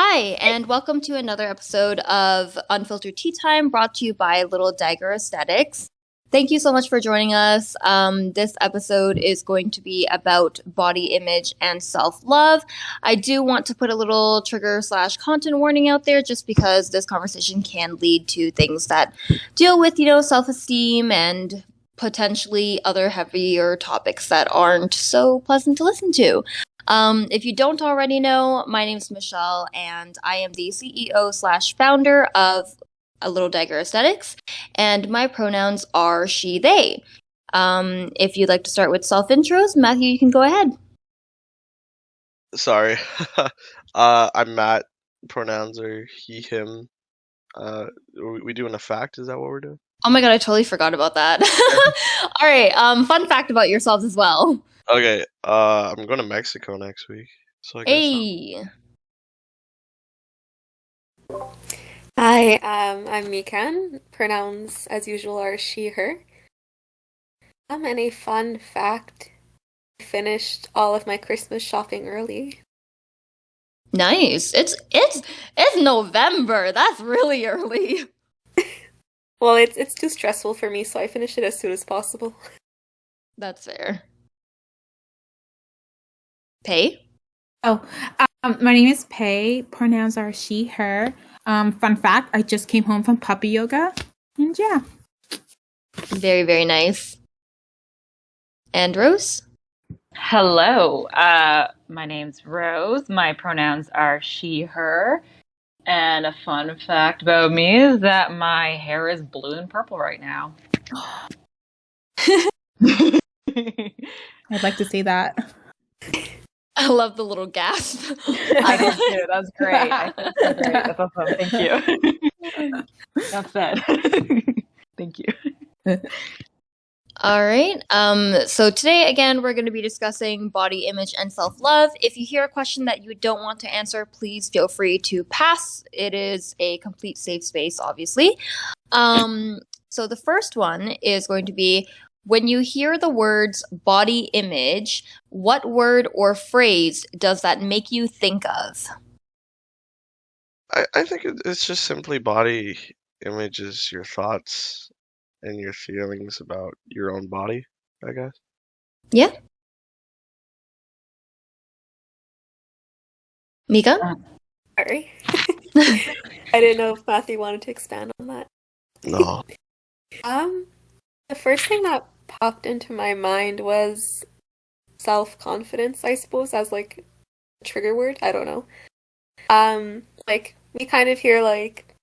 Hi, and welcome to another episode of Unfiltered Tea Time brought to you by Little Dagger Aesthetics. Thank you so much for joining us. This episode is going to be about body image and self-love. I do want to put a little trigger/content warning out there just because this conversation can lead to things that deal with, self-esteem and potentially other heavier topics that aren't so pleasant to listen to. If you don't already know, my name is Michelle, and I am the CEO/founder of A Little Dagger Aesthetics, and my pronouns are she, they. If you'd like to start with self-intros, Matthew, you can go ahead. Sorry. I'm Matt. Pronouns are he, him. We doing a fact? Is that what we're doing? Oh my god, I totally forgot about that. All right, fun fact about yourselves as well. Okay, I'm going to Mexico next week, so I guess. Hey. Hi, I'm Mikan. Pronouns, as usual, are she, her. And a fun fact, I finished all of my Christmas shopping early. Nice. It's November. That's really early. Well, it's too stressful for me, so I finish it as soon as possible. That's fair. Pei? Oh, my name is Pei. Pronouns are she, her. Fun fact, I just came home from puppy yoga. And yeah. Very, very nice. And Rose? Hello. My name's Rose. My pronouns are she, her. And a fun fact about me is that my hair is blue and purple right now. I'd like to see that. I love the little gasp. I did too. That's great. I feel so great. That's awesome. Thank you. That's it. Thank you. All right. So today, again, we're going to be discussing body image and self-love. If you hear a question that you don't want to answer, please feel free to pass. It is a complete safe space, obviously. So the first one is going to be, when you hear the words body image, what word or phrase does that make you think of? I think it's just simply body image is your thoughts and your feelings about your own body, I guess. Yeah. Mika? Sorry. I didn't know if Matthew wanted to expand on that. No. The first thing that popped into my mind was self-confidence, I suppose, as like a trigger word. I don't know. Like we kind of hear like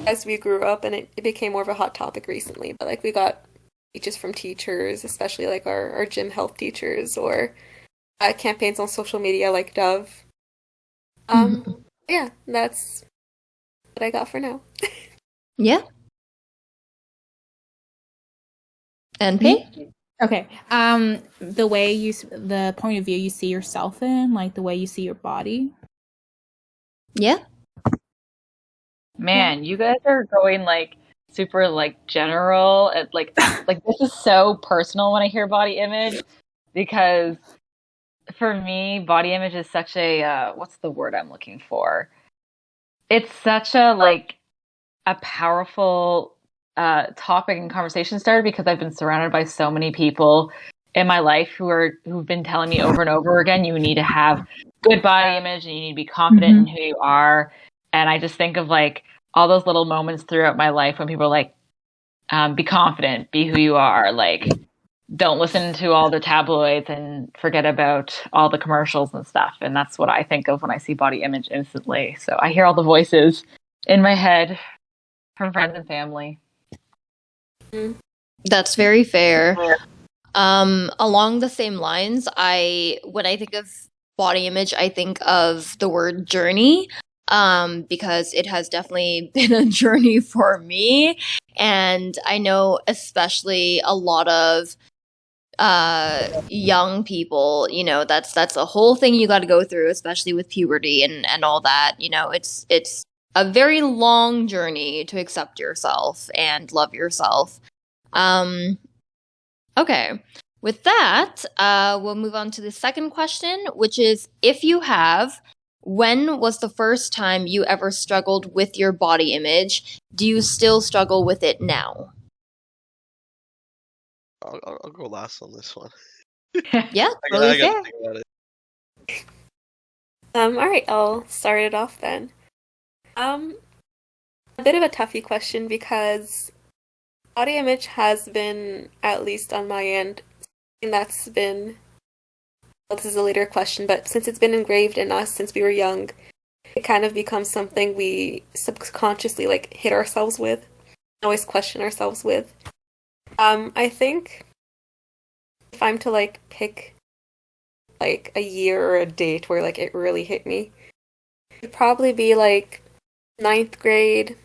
as we grew up, and it became more of a hot topic recently, but like we got speeches from teachers, especially like our gym health teachers, or campaigns on social media like Dove. Yeah, that's what I got for now. Yeah. And Pei? Okay. The point of view you see yourself in, like the way you see your body. Yeah. Man, you guys are going like super like general and like this is so personal when I hear body image, because for me body image is such a what's the word I'm looking for? It's such a like a powerful topic and conversation starter, because I've been surrounded by so many people in my life who've been telling me over and over again, you need to have good body image and you need to be confident in who you are. And I just think of like all those little moments throughout my life when people are like, be confident, be who you are, like don't listen to all the tabloids and forget about all the commercials and stuff. And that's what I think of when I see body image instantly. So I hear all the voices in my head from friends and family. That's very fair. Along the same lines, when I think of body image, I think of the word journey, because it has definitely been a journey for me. And I know especially a lot of young people, that's a whole thing you got to go through, especially with puberty and all that. It's a very long journey to accept yourself and love yourself. Okay. With that, we'll move on to the second question, which is, if you have when was the first time you ever struggled with your body image? Do you still struggle with it now? I'll go last on this one. Yeah, I totally gotta fair. think about it. All right, I'll start it off then. A bit of a toughie question because body image has been, at least on my end, something that's been, well, this is a later question, but since it's been engraved in us since we were young, it kind of becomes something we subconsciously like hit ourselves with, always question ourselves with. I think if I'm to like pick like a year or a date where like it really hit me, it'd probably be like ninth grade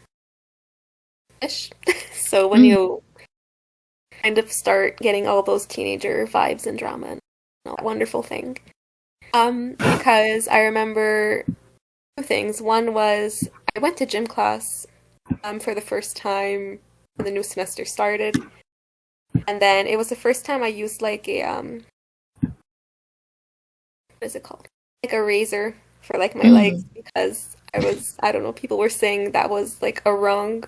ish. So when you kind of start getting all those teenager vibes and drama and all that wonderful thing. Because I remember two things. One was I went to gym class for the first time when the new semester started. And then it was the first time I used like a what is it called? Like a razor for like my legs because I don't know, people were saying that was like a wrong,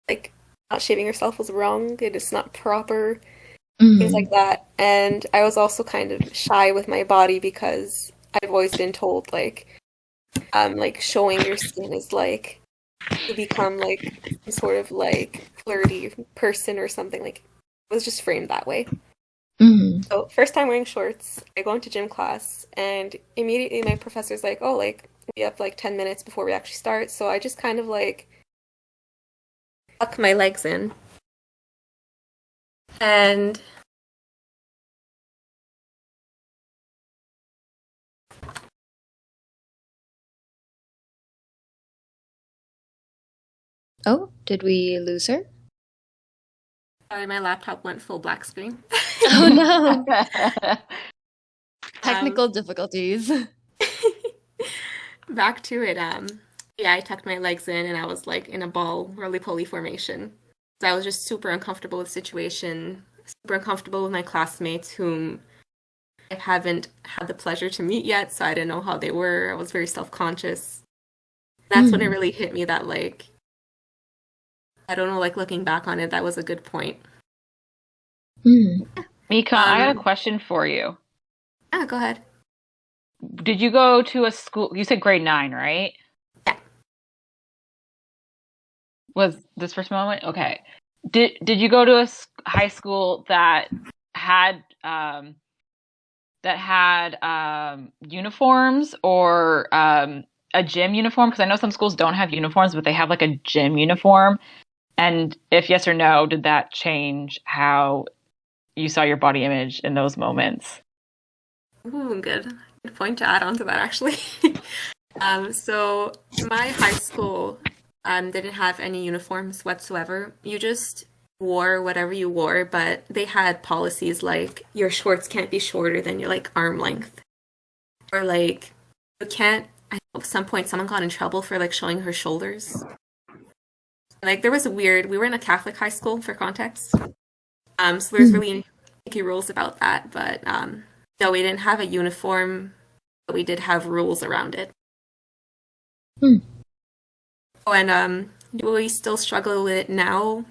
like not shaving yourself was wrong, it is not proper, things like that. And I was also kind of shy with my body because I've always been told like showing your skin is like to become like some sort of like flirty person or something, like it was just framed that way. So first time wearing shorts, I go into gym class and immediately my professor's like, oh, like we have like 10 minutes before we actually start. So I just kind of like tuck my legs in and Oh, did we lose her? sorry, my laptop went full black screen. Oh no. Technical difficulties. Back to it. Yeah, I tucked my legs in and I was like in a ball roly-poly formation. So I was just super uncomfortable with the situation, super uncomfortable with my classmates whom I haven't had the pleasure to meet yet, so I didn't know how they were. I was very self-conscious. That's when it really hit me that like, I don't know, like looking back on it, that was a good point. Mika, I got a question for you. Ah, go ahead. Did you go to a school? You said grade 9, right? Yeah. Was this first moment? Okay. Did you go to a high school that had uniforms or a gym uniform? Because I know some schools don't have uniforms, but they have like a gym uniform. And if yes or no, did that change how you saw your body image in those moments? Ooh, good point to add on to that, actually. So my high school didn't have any uniforms whatsoever. You just wore whatever you wore, but they had policies like your shorts can't be shorter than your like arm length, or like you can't. I know at some point someone got in trouble for like showing her shoulders. Like there was we were in a Catholic high school for context. So there's really picky rules about that, but no, we didn't have a uniform, but we did have rules around it. Oh, and do we still struggle with it now?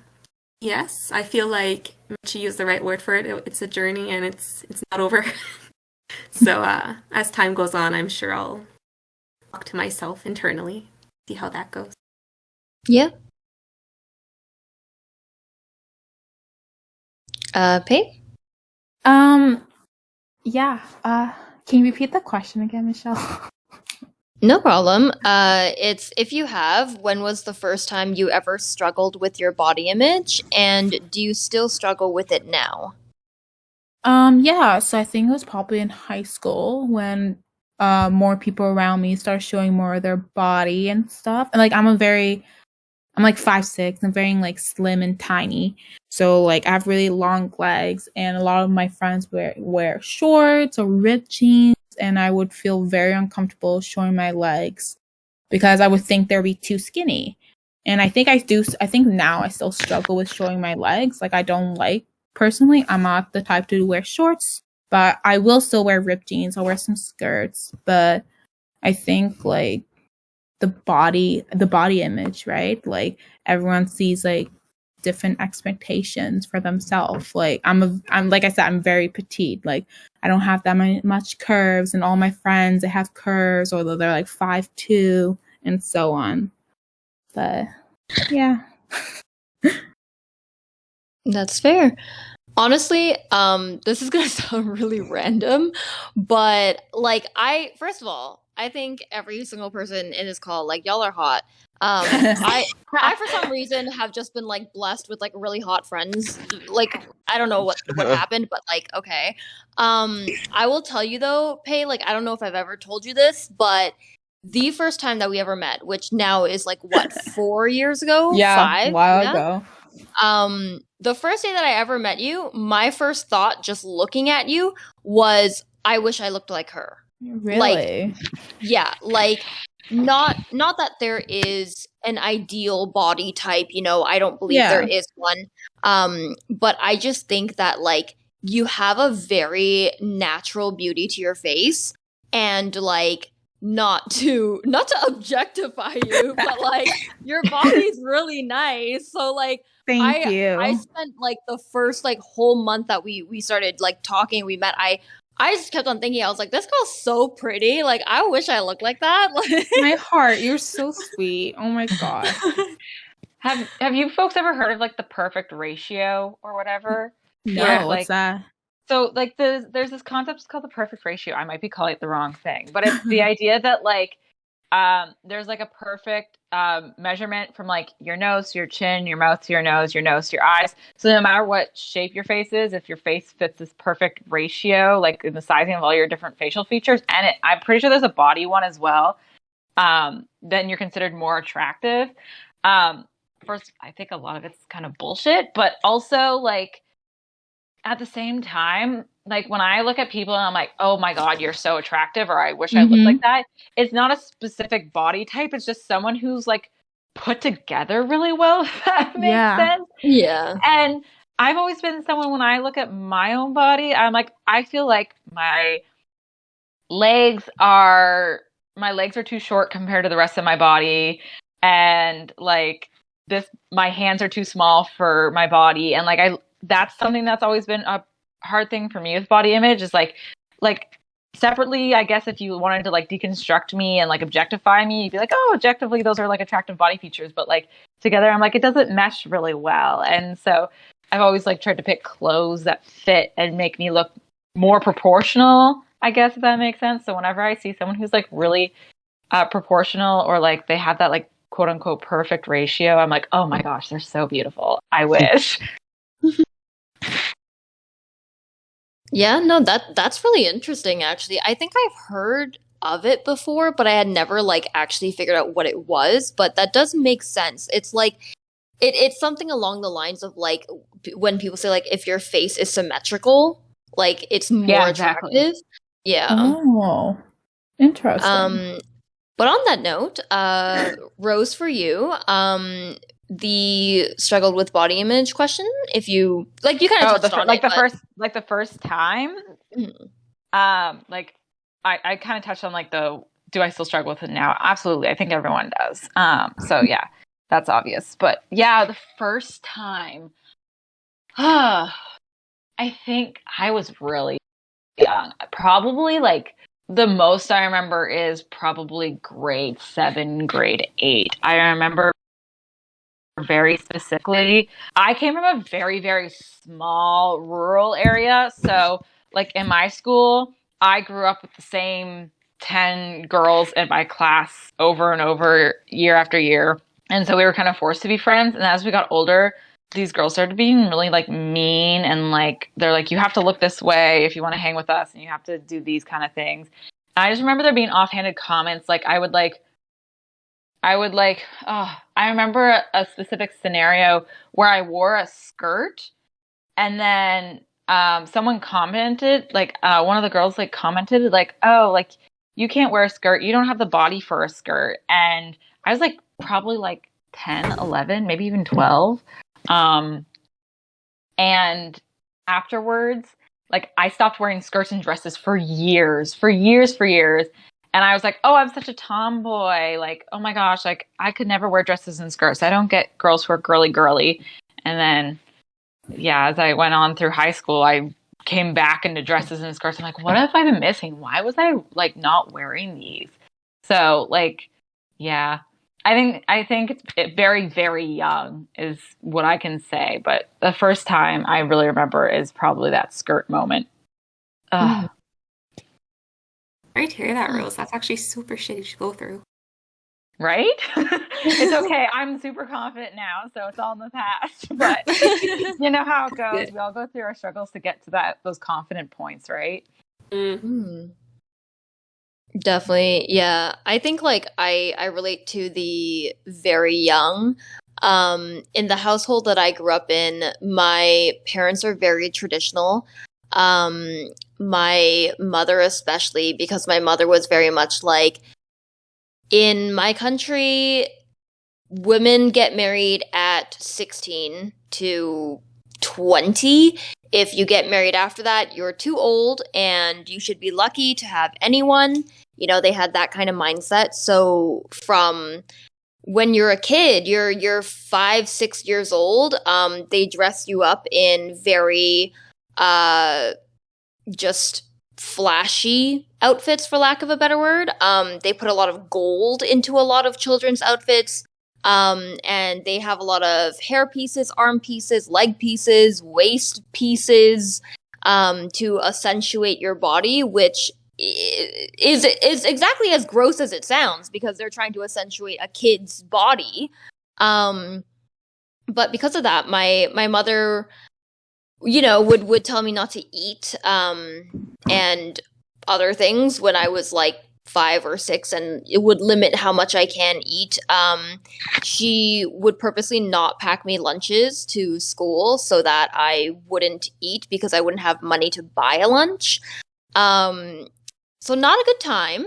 Yes, I feel like Michi used the right word for it. It's a journey, and it's not over. So as time goes on, I'm sure I'll talk to myself internally, see how that goes. Yeah. Pei? Yeah. Can you repeat the question again, Michelle? No problem. It's if you have, when was the first time you ever struggled with your body image, and do you still struggle with it now? Yeah, so I think it was probably in high school when more people around me started showing more of their body and stuff. And like I'm like 5'6", I'm very like slim and tiny. So like I have really long legs, and a lot of my friends wear shorts or ripped jeans, and I would feel very uncomfortable showing my legs because I would think they'd be too skinny. And I think now I still struggle with showing my legs. Like personally, I'm not the type to wear shorts, but I will still wear ripped jeans. I'll wear some skirts, but I think like the body image, right? Like everyone sees like different expectations for themselves. Like I'm like I said, I'm very petite. Like I don't have that much curves, and all my friends they have curves, or they're like 5'2" and so on. But yeah. That's fair. Honestly, this is gonna sound really random, but like first of all, I think every single person in this call, like y'all are hot. I for some reason have just been like blessed with like really hot friends. Like I don't know what happened, but like okay. I will tell you though, Pei, like I don't know if I've ever told you this, but the first time that we ever met, which now is like what, 4 years ago? Yeah, 5? a while ago. The first day that I ever met you, my first thought just looking at you was, I wish I looked like her. Really? Like, yeah, like not that there is an ideal body type, you know, I don't believe there is one. But I just think that like you have a very natural beauty to your face, and like not to objectify you, but like your body's really nice. So like Thank you. I spent like the first like whole month that we started like talking, we met, I just kept on thinking, I was like, this girl's so pretty. Like I wish I looked like that. My heart, you're so sweet. Oh my god. Have you folks ever heard of like the perfect ratio or whatever? No, Where, what's that? So like there's this concept called the perfect ratio. I might be calling it the wrong thing, but it's the idea that like there's like a perfect measurement from like your nose to your chin, your mouth to your nose to your eyes. So no matter what shape your face is, if your face fits this perfect ratio, like in the sizing of all your different facial features, and I'm pretty sure there's a body one as well, then you're considered more attractive. First, I think a lot of it's kind of bullshit, but also like at the same time, like when I look at people and I'm like, oh my God, you're so attractive, or I wish I looked like that. It's not a specific body type. It's just someone who's like put together really well, if that makes sense. Yeah. And I've always been someone, when I look at my own body, I'm like, I feel like my legs are too short compared to the rest of my body. And like my hands are too small for my body. And like that's something that's always been a hard thing for me with body image, is like separately, I guess if you wanted to like deconstruct me and like objectify me, you'd be like, oh, objectively those are like attractive body features, but like together I'm like, it doesn't mesh really well. And so I've always like tried to pick clothes that fit and make me look more proportional, I guess, if that makes sense. So whenever I see someone who's like really proportional, or like they have that like quote unquote perfect ratio, I'm like, oh my gosh, they're so beautiful. I wish. Yeah, no, that's really interesting actually. I think I've heard of it before, but I had never like actually figured out what it was, but that does make sense. It's like it's something along the lines of like when people say like if your face is symmetrical, like it's more attractive. Yeah. Oh. Interesting. But on that note, Rose, for you, the struggled with body image question, if you like, you kind of touched on it, the first time. Like I kind of touched on like do I still struggle with it now? Absolutely, I think everyone does. So yeah, that's obvious. But yeah, the first time, I think I was really young. Probably like the most I remember is probably grade 7, grade 8. I remember very specifically, I came from a very, very small rural area. So like in my school, I grew up with the same 10 girls in my class over and over, year after year. And so we were kind of forced to be friends. And as we got older, these girls started being really like mean, and like they're like, you have to look this way if you want to hang with us, and you have to do these kind of things. I just remember there being offhanded comments. Like I remember a specific scenario where I wore a skirt, and then someone commented, like one of the girls like commented like, oh, like you can't wear a skirt, you don't have the body for a skirt. And I was like probably like 10, 11, maybe even 12. And afterwards, like I stopped wearing skirts and dresses for years. And I was like, oh, I'm such a tomboy. Like, oh my gosh, like I could never wear dresses and skirts. I don't get girls who are girly. And then, yeah, as I went on through high school, I came back into dresses and skirts. I'm like, what have I been missing? Why was I like not wearing these? So like, yeah, I think it's very, very young is what I can say. But the first time I really remember is probably that skirt moment. Ugh. Sorry to hear that, Rose. That's actually super shitty to go through. Right? It's okay. I'm super confident now, so it's all in the past. But you know how it goes. We all go through our struggles to get to those confident points, right? Mm. Definitely, yeah. I think like I relate to the very young. In the household that I grew up in, my parents are very traditional. My mother especially, because my mother was very much like, in my country, women get married at 16 to 20. If you get married after that, you're too old and you should be lucky to have anyone. You know, they had that kind of mindset. So from when you're a kid, you're 5, 6 years old, they dress you up in very just flashy outfits, for lack of a better word. They put a lot of gold into a lot of children's outfits. And they have a lot of hair pieces, arm pieces, leg pieces, waist pieces, to accentuate your body, which is exactly as gross as it sounds, because they're trying to accentuate a kid's body. But because of that, my mother, you know, would tell me not to eat, and other things when I was like 5 or 6, and it would limit how much I can eat. She would purposely not pack me lunches to school so that I wouldn't eat, because I wouldn't have money to buy a lunch. So not a good time.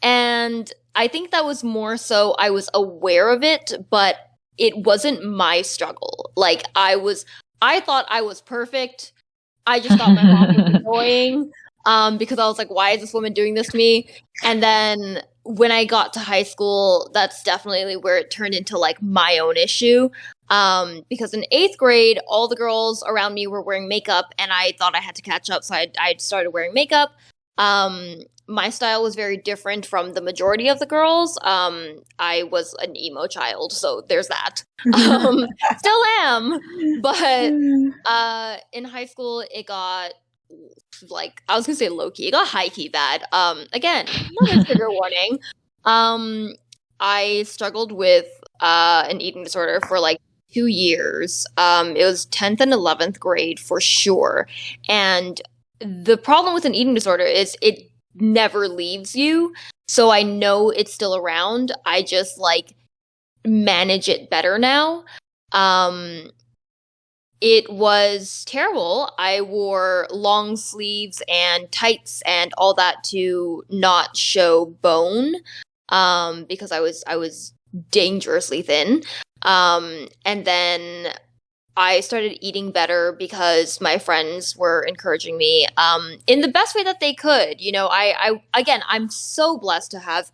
And I think that was more so I was aware of it, but it wasn't my struggle. Like I thought I was perfect. I just thought my mom was annoying. Because I was like, why is this woman doing this to me? And then when I got to high school, that's definitely where it turned into like my own issue. Because in 8th grade, all the girls around me were wearing makeup, and I thought I had to catch up, so I started wearing makeup. My style was very different from the majority of the girls. I was an emo child, so there's that. Still am. But in high school, it got, like, I was gonna say low-key, it got high-key bad. Again, another trigger warning. I struggled with an eating disorder for like 2 years. It was 10th and 11th grade for sure. And the problem with an eating disorder is it never leaves you. So I know it's still around. I just like manage it better now. It was terrible. I wore long sleeves and tights and all that to not show bone, because I was dangerously thin. And then I started eating better because my friends were encouraging me in the best way that they could. You know, I'm so blessed to have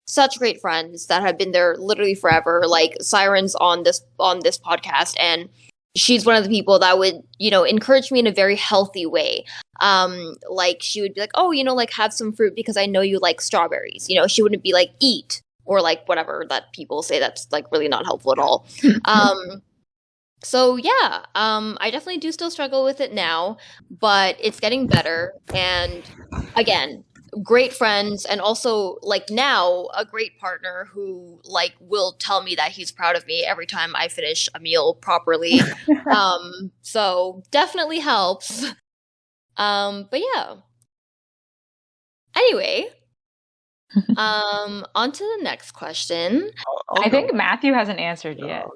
such great friends that have been there literally forever. Like Siren's on this podcast, and she's one of the people that would, you know, encourage me in a very healthy way. Like she would be like, oh, you know, like have some fruit because I know you like strawberries. You know, she wouldn't be like eat or like whatever that people say that's like really not helpful at all. So yeah, I definitely do still struggle with it now, but it's getting better. And again, great friends, and also like now a great partner who like will tell me that he's proud of me every time I finish a meal properly. So definitely helps. But yeah. Anyway, on to the next question. I think Matthew hasn't answered yet.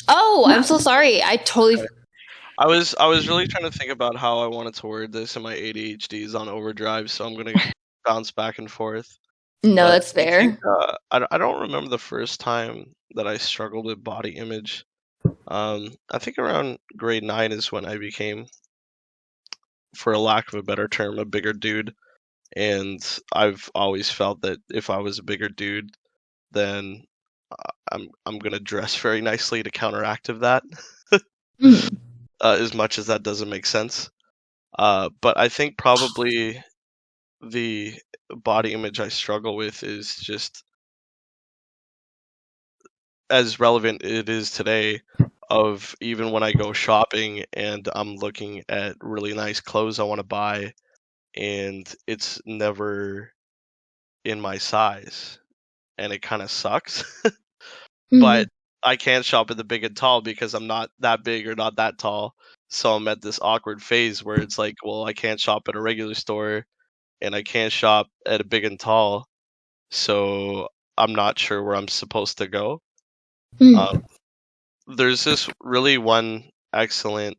Oh, I'm so sorry. I totally. I was really trying to think about how I wanted to word this, and my ADHD is on overdrive, so I'm gonna bounce back and forth. No, But that's I fair. think I don't remember the first time that I struggled with body image. I think around grade 9 is when I became, for a lack of a better term, a bigger dude. And I've always felt that if I was a bigger dude, then I'm gonna dress very nicely to counteract of that. Mm. As much as that doesn't make sense. But I think probably the body image I struggle with is just as relevant it is today, of even when I go shopping and I'm looking at really nice clothes I want to buy, and it's never in my size, and it kind of sucks. But I can't shop at the big and tall because I'm not that big or not that tall. So I'm at this awkward phase where it's like, well, I can't shop at a regular store and I can't shop at a big and tall. So I'm not sure where I'm supposed to go. Mm. There's this really one excellent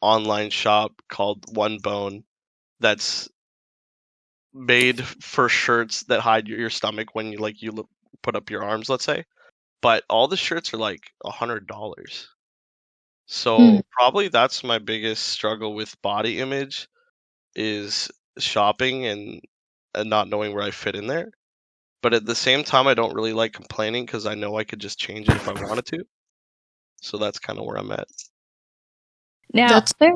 online shop called One Bone that's made for shirts that hide your stomach when you put up your arms, let's say. But all the shirts are like $100. So probably that's my biggest struggle with body image is shopping and not knowing where I fit in there. But at the same time, I don't really like complaining because I know I could just change it if I wanted to. So that's kind of where I'm at. Now, That's fair.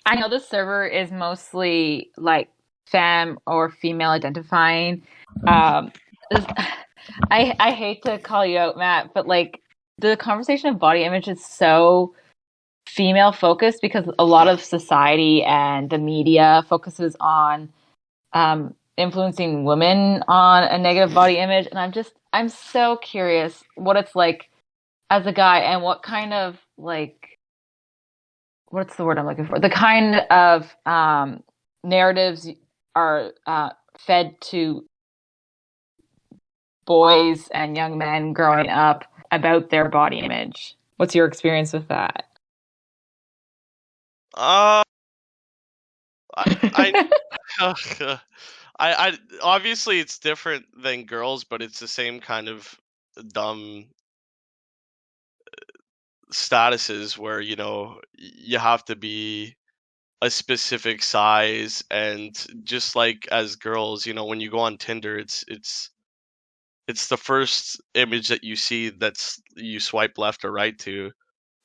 I know the server is mostly like femme or female identifying. I hate to call you out, Matt, but like the conversation of body image is so female focused because a lot of society and the media focuses on influencing women on a negative body image, and I'm so curious what it's like as a guy and what kind of like what's the word I'm looking for? The kind of narratives are fed to boys and young men growing up about their body image. What's your experience with that? I I obviously it's different than girls, but it's the same kind of dumb statuses where you have to be a specific size, and just like as girls, when you go on Tinder, it's the first image that you see that's you swipe left or right to.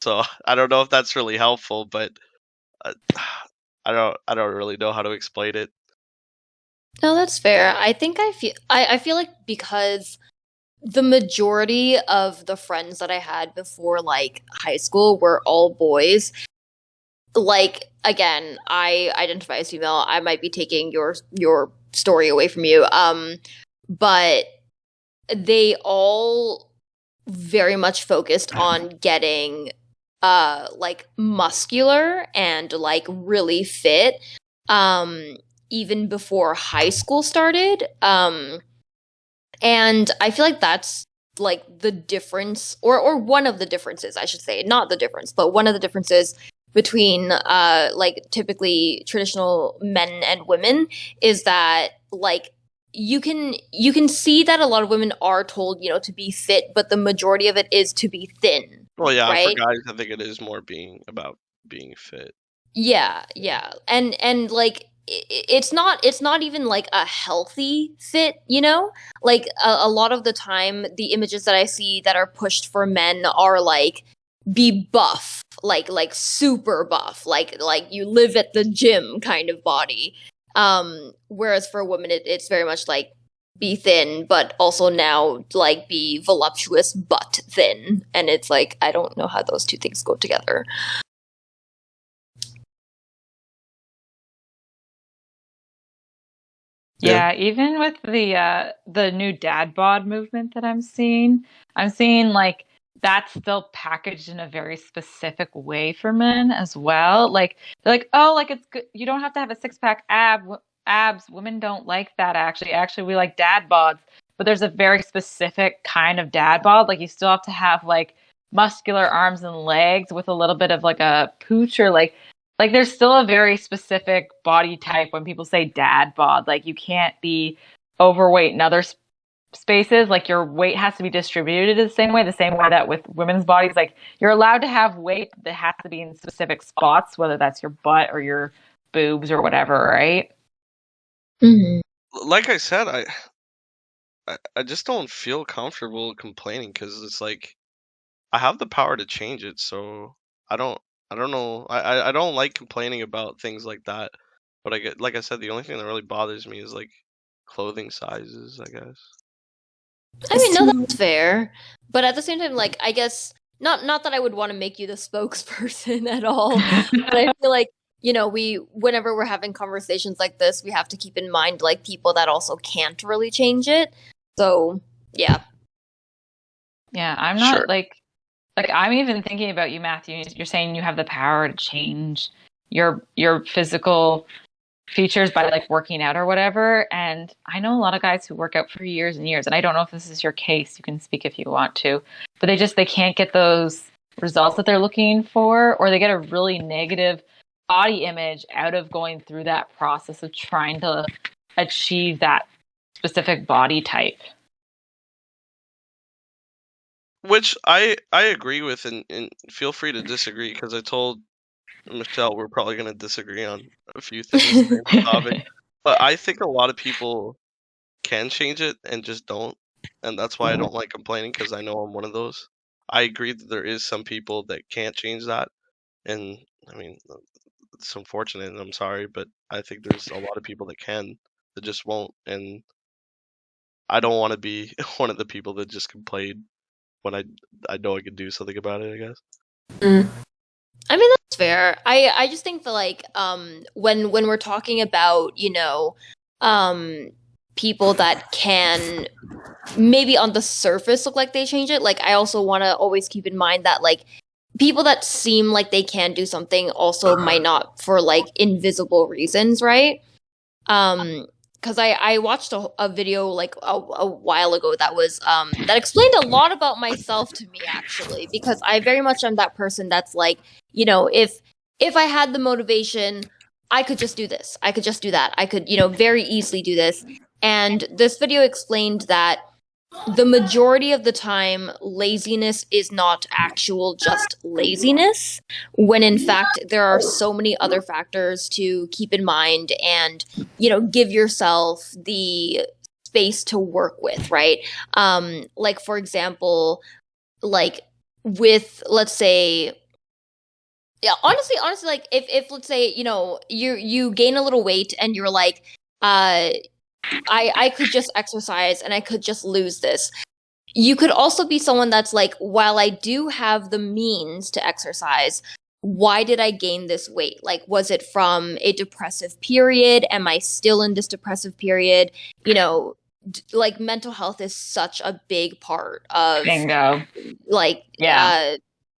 So I don't know if that's really helpful, but uh, I don't really know how to explain it. No, that's fair. I feel like because the majority of the friends that I had before like high school were all boys. Like again, I identify as female. I might be taking your story away from you. But they all very much focused on getting like muscular and like really fit even before high school started. And I feel like that's like the difference, or one of the differences, I should say, not the difference, but one of the differences between like typically traditional men and women is that like you can see that a lot of women are told, to be fit, but the majority of it is to be thin. Well, yeah, right? for guys, I think it is more about being fit. Yeah, yeah. And like it's not even like a healthy fit, Like a lot of the time the images that I see that are pushed for men are like be buff, like super buff, like you live at the gym kind of body. Whereas for women it's very much like be thin, but also now like be voluptuous but thin. And it's like I don't know how those two things go together. Yeah, even with the new dad bod movement that I'm seeing like that's still packaged in a very specific way for men as well. Like they're like, oh, like it's good. You don't have to have a six pack abs. Women don't like that actually. Actually, we like dad bods, but there's a very specific kind of dad bod. Like you still have to have like muscular arms and legs with a little bit of like a pooch or like there's still a very specific body type when people say dad bod. Like you can't be overweight in other spaces. Like your weight has to be distributed the same way that with women's bodies. Like you're allowed to have weight that has to be in specific spots, whether that's your butt or your boobs or whatever, right? Hmm. Like I said, I just don't feel comfortable complaining because it's like I have the power to change it, so I don't I don't know. I don't like complaining about things like that. But I get, like I said, the only thing that really bothers me is like clothing sizes, I guess. I mean, no, that's fair. But at the same time, like, I guess not that I would want to make you the spokesperson at all, but I feel like, we whenever we're having conversations like this, we have to keep in mind like people that also can't really change it. So, yeah. Yeah, I'm not Sure. like I'm even thinking about you, Matthew. You're saying you have the power to change your physical features by like working out or whatever. And I know a lot of guys who work out for years and years, and I don't know if this is your case. You can speak if you want to, but they can't get those results that they're looking for, or they get a really negative body image out of going through that process of trying to achieve that specific body type. Which I agree with, and feel free to disagree because I told Michelle we're probably going to disagree on a few things in the topic. But I think a lot of people can change it and just don't, and that's why I don't like complaining because I know I'm one of those. I agree that there is some people that can't change that, and I mean it's unfortunate, and I'm sorry, but I think there's a lot of people that can that just won't, and I don't want to be one of the people that just complain when I know I could do something about it, I guess. I mean, that's fair. I just think that like when we're talking about, people that can maybe on the surface look like they change it, like I also want to always keep in mind that like people that seem like they can do something also might not for like invisible reasons, right? Because I watched a video like a while ago that was that explained a lot about myself to me actually, because I very much am that person that's like, if I had the motivation, I could just do this, I could just do that, I could, very easily do this. And this video explained that the majority of the time, laziness is not actual just laziness, when in fact, there are so many other factors to keep in mind and, give yourself the space to work with, right? Like, for example, like with, let's say, yeah, honestly, like if let's say, you gain a little weight and you're like, I could just exercise and I could just lose this. You could also be someone that's like, while I do have the means to exercise, why did I gain this weight? Like, was it from a depressive period? Am I still in this depressive period? Like mental health is such a big part of Bingo. like, Yeah.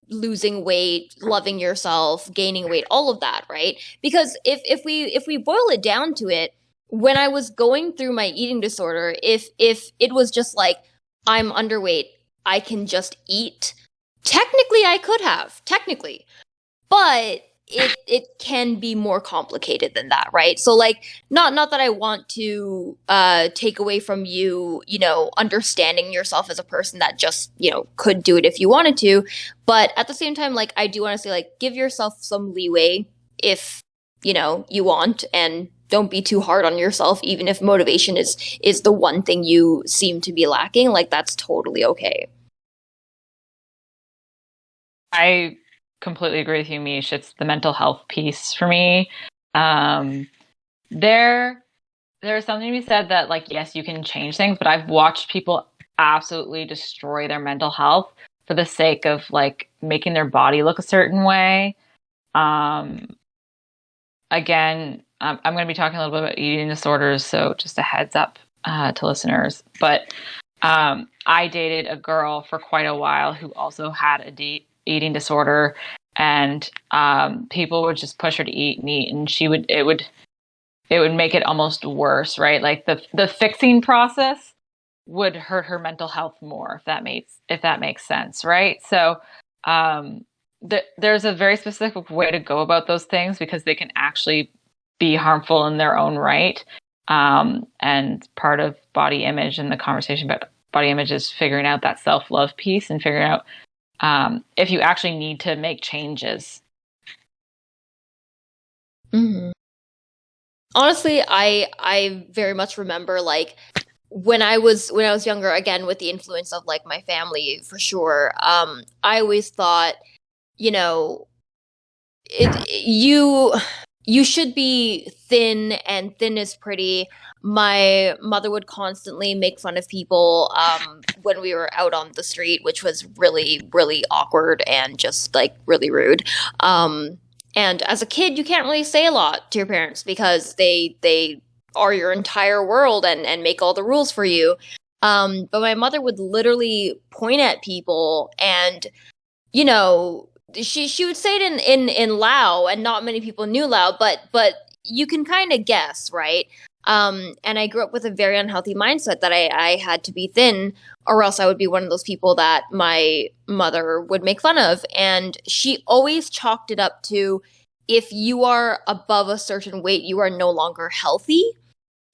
losing weight, loving yourself, gaining weight, all of that, right? Because if we boil it down to it, when I was going through my eating disorder, if it was just like I'm underweight, I can just eat, technically I could have, technically. But it can be more complicated than that, right? So like not that I want to take away from you, understanding yourself as a person that just, could do it if you wanted to, but at the same time, like I do want to say, like, give yourself some leeway if, you want, and don't be too hard on yourself, even if motivation is the one thing you seem to be lacking. Like, that's totally okay. I completely agree with you, Mish. It's the mental health piece for me. There's something to be said that, like, yes, you can change things, but I've watched people absolutely destroy their mental health for the sake of like making their body look a certain way. Again, I'm going to be talking a little bit about eating disorders, so just a heads up to listeners. But I dated a girl for quite a while who also had a eating disorder, and people would just push her to eat meat, and it would make it almost worse, right? Like the fixing process would hurt her mental health more, if that makes sense, right? So there's a very specific way to go about those things because they can actually be harmful in their own right. And part of body image and the conversation about body image is figuring out that self-love piece and figuring out if you actually need to make changes. Mm-hmm. Honestly, I very much remember like when I was younger, again with the influence of like my family for sure. I always thought, you know, you should be thin, and thin is pretty. My mother would constantly make fun of people when we were out on the street, which was really, really awkward and just like really rude. And as a kid, you can't really say a lot to your parents because they are your entire world and make all the rules for you. But my mother would literally point at people and, you know, she would say it in Lao, and not many people knew Lao, but you can kind of guess, right? And I grew up with a very unhealthy mindset that I had to be thin, or else I would be one of those people that my mother would make fun of. And she always chalked it up to, if you are above a certain weight, you are no longer healthy.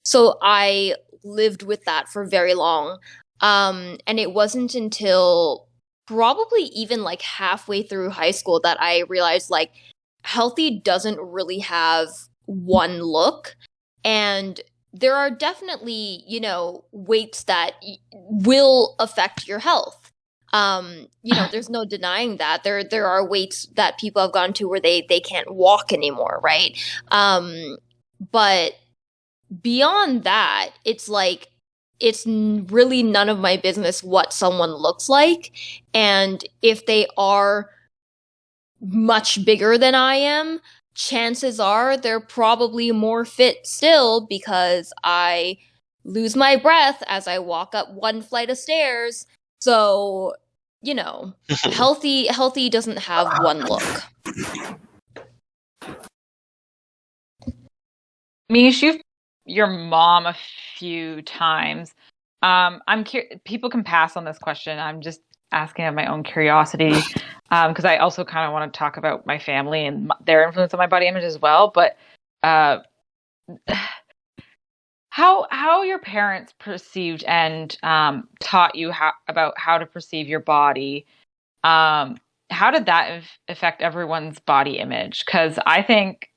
So I lived with that for very long. And it wasn't until probably even like halfway through high school that I realized like healthy doesn't really have one look. And there are definitely, you know, weights that will affect your health. You know, there's no denying that. There are weights that people have gone to where they can't walk anymore, right? But beyond that, it's like it's really none of my business what someone looks like. And if they are much bigger than I am, chances are they're probably more fit still, because I lose my breath as I walk up one flight of stairs. So, you know, healthy doesn't have one look. Mish, you've your mom a few times. I'm people can pass on this question. I'm just asking of my own curiosity, because I also kind of want to talk about my family and their influence on my body image as well. But how your parents perceived and taught you about how to perceive your body? How did that affect everyone's body image? Because I think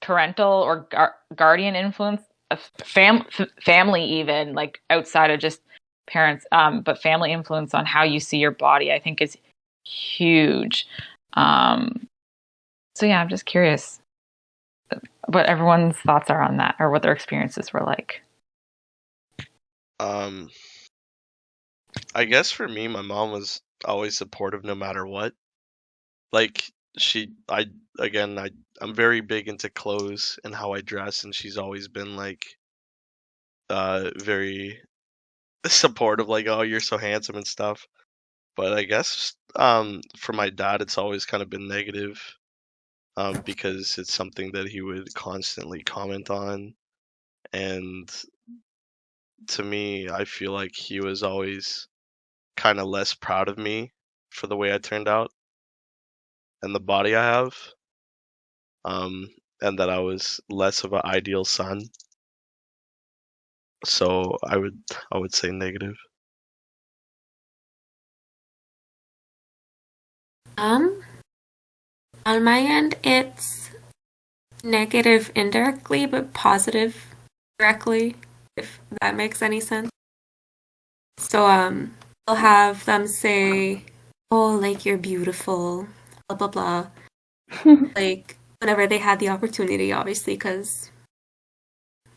parental or guardian influence, family, even like outside of just parents, but family influence on how you see your body, I think is huge. So yeah, I'm just curious what everyone's thoughts are on that, or what their experiences were like. I guess for me, my mom was always supportive no matter what. Like I'm very big into clothes and how I dress, and she's always been like very supportive, like, oh, you're so handsome and stuff. But I guess for my dad, it's always kind of been negative, because it's something that he would constantly comment on. And to me, I feel like he was always kind of less proud of me for the way I turned out and the body I have, and that I was less of an ideal son. So I would say negative. On my end, it's negative indirectly, but positive directly, if that makes any sense. So, I'll have them say, "Oh, like you're beautiful," blah blah blah. Like whenever they had the opportunity, obviously, because,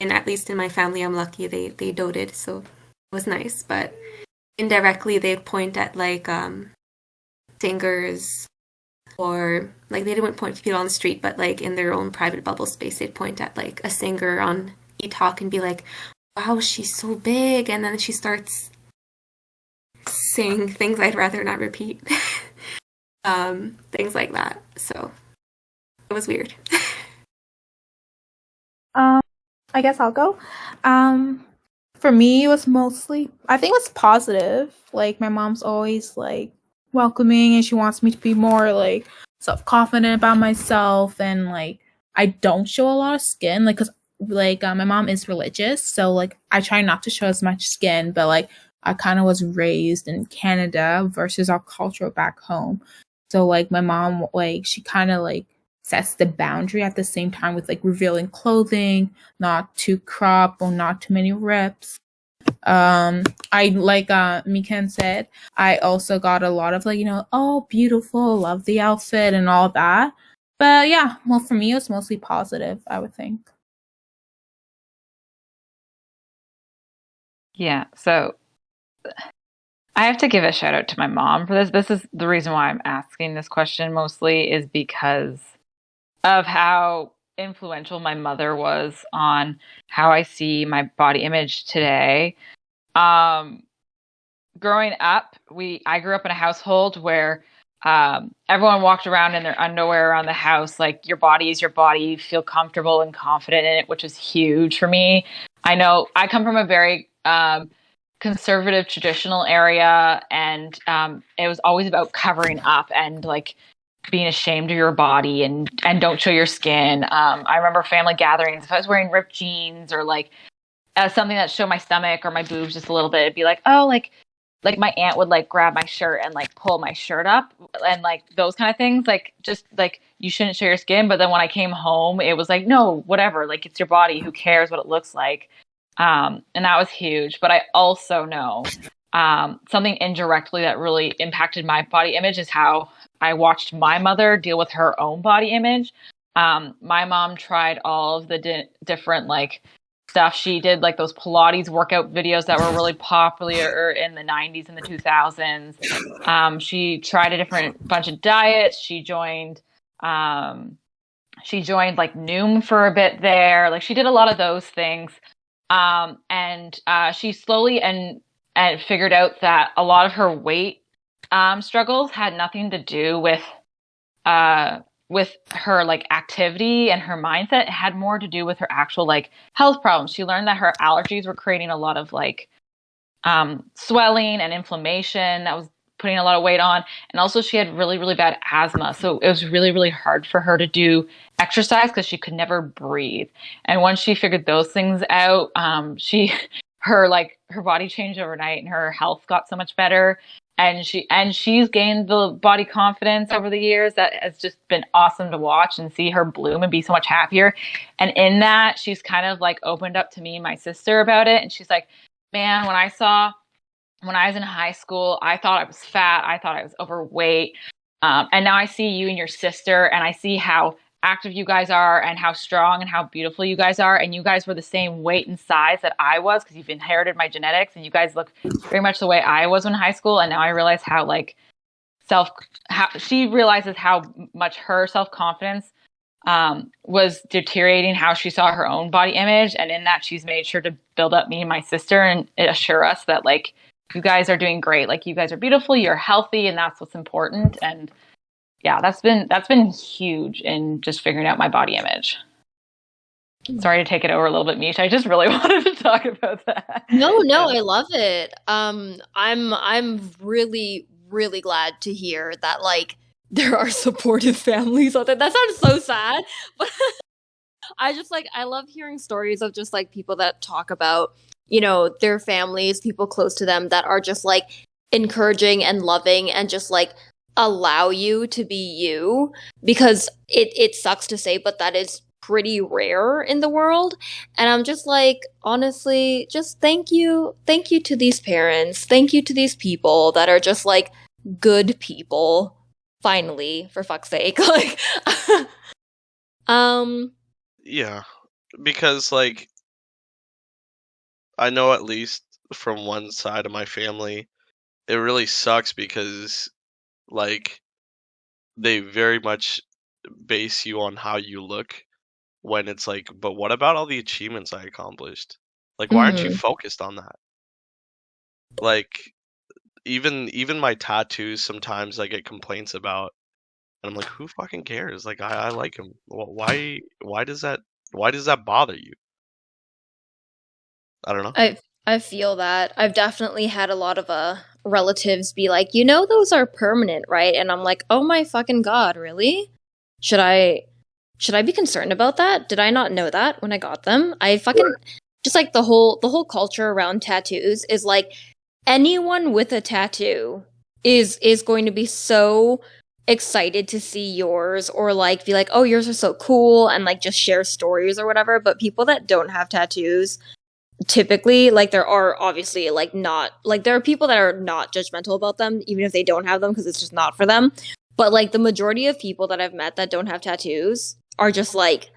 and at least in my family, I'm lucky they doted, so it was nice. But indirectly, they'd point at like singers, or like they didn't point to people on the street, but like in their own private bubble space, they'd point at like a singer on eTalk and be like, "Wow, she's so big," and then she starts saying things I'd rather not repeat. Things like that. So it was weird. I guess I'll go. For me, it was mostly, I think it was positive. Like, my mom's always like welcoming, and she wants me to be more like self-confident about myself, and like I don't show a lot of skin, like, because like my mom is religious, so like I try not to show as much skin, but like I kind of was raised in Canada versus our culture back home. So like my mom, like she kind of like sets the boundary at the same time with like revealing clothing, not too cropped or not too many rips. I like Mikan said, I also got a lot of like, oh, beautiful, love the outfit and all that. But yeah, well, for me, it was mostly positive, I would think. Yeah, so I have to give a shout out to my mom for this. This is the reason why I'm asking this question mostly, is because of how influential my mother was on how I see my body image today. Growing up, I grew up in a household where everyone walked around in their underwear around the house. Like, your body is your body. You feel comfortable and confident in it, which was huge for me. I know I come from a very conservative, traditional area, and it was always about covering up and like being ashamed of your body and don't show your skin. I remember family gatherings. If I was wearing ripped jeans or like something that showed my stomach or my boobs just a little bit, it'd be like, oh, like my aunt would like grab my shirt and like pull my shirt up and like those kind of things, like just like you shouldn't show your skin. But then when I came home, it was like, no, whatever, like it's your body, who cares what it looks like. And that was huge. But I also know something indirectly that really impacted my body image is how I watched my mother deal with her own body image. My mom tried all of the different like stuff. She did like those Pilates workout videos that were really popular in the 90s and the 2000s. She tried a different bunch of diets. She joined like Noom for a bit there. Like, she did a lot of those things. And she slowly and figured out that a lot of her weight struggles had nothing to do with her like activity and her mindset. It had more to do with her actual like health problems. She learned that her allergies were creating a lot of like swelling and inflammation that was putting a lot of weight on. And also she had really, really bad asthma. So it was really, really hard for her to do exercise because she could never breathe. And once she figured those things out, her body changed overnight and her health got so much better. And she's gained the body confidence over the years that has just been awesome to watch and see her bloom and be so much happier. And in that, she's kind of like opened up to me and my sister about it. And she's like, man, when I was in high school, I thought I was fat. I thought I was overweight. And now I see you and your sister, and I see how active you guys are and how strong and how beautiful you guys are. And you guys were the same weight and size that I was, because you've inherited my genetics, and you guys look very much the way I was in high school. And now I realize how she realizes how much her self-confidence was deteriorating, how she saw her own body image. And in that, she's made sure to build up me and my sister and assure us that like, you guys are doing great. Like, you guys are beautiful, you're healthy, and that's what's important. And yeah, that's been huge in just figuring out my body image. Sorry to take it over a little bit, Mish. I just really wanted to talk about that. No, I love it. I'm really, really glad to hear that like there are supportive families out there. That sounds so sad, but I love hearing stories of just like people that talk about, their families, people close to them that are just like encouraging and loving and just like allow you to be you, because it sucks to say, but that is pretty rare in the world. And I'm just like, honestly, just thank you to these parents, thank you to these people that are just like good people, finally, for fuck's sake. Like Yeah, because like I know, at least from one side of my family, it really sucks because like they very much base you on how you look, when it's like, but what about all the achievements I accomplished? Like, why aren't you focused on that? Like, even my tattoos, sometimes I get complaints about, and I'm like, who fucking cares? Like, I like them. Why does that bother you? I don't know. I feel that. I've definitely had a lot of relatives be like, those are permanent, right? And I'm like, oh my fucking god, really? Should I be concerned about that? Did I not know that when I got them? I fucking just like the whole culture around tattoos is like, anyone with a tattoo is going to be so excited to see yours or like be like, oh, yours are so cool, and like just share stories or whatever. But people that don't have tattoos, typically, like, there are obviously like not like there are people that are not judgmental about them even if they don't have them because it's just not for them. But like the majority of people that I've met that don't have tattoos are just like,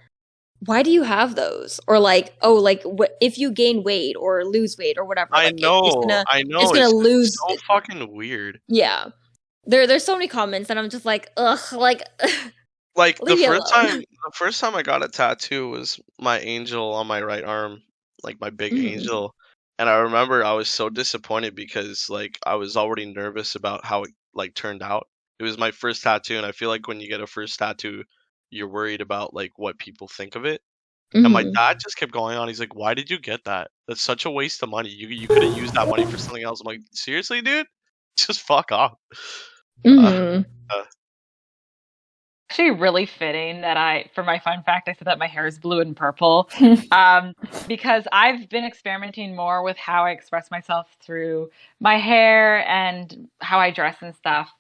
why do you have those? Or like, oh, like if you gain weight or lose weight or whatever, I like know, it's gonna lose. so fucking weird. Yeah, there's so many comments and I'm just like, ugh, like Like leave me alone. the first time I got a tattoo was my angel on my right arm, like my big Mhm. angel. And I remember I was so disappointed because like I was already nervous about how it like turned out. It was my first tattoo, and I feel like when you get a first tattoo, you're worried about like what people think of it. And my Mhm. dad just kept going on. He's like, "Why did you get that? That's such a waste of money. You could have used that money for something else." I'm like, "Seriously, dude? Just fuck off." Mhm. Actually really fitting that for my fun fact, I said that my hair is blue and purple. Because I've been experimenting more with how I express myself through my hair and how I dress and stuff.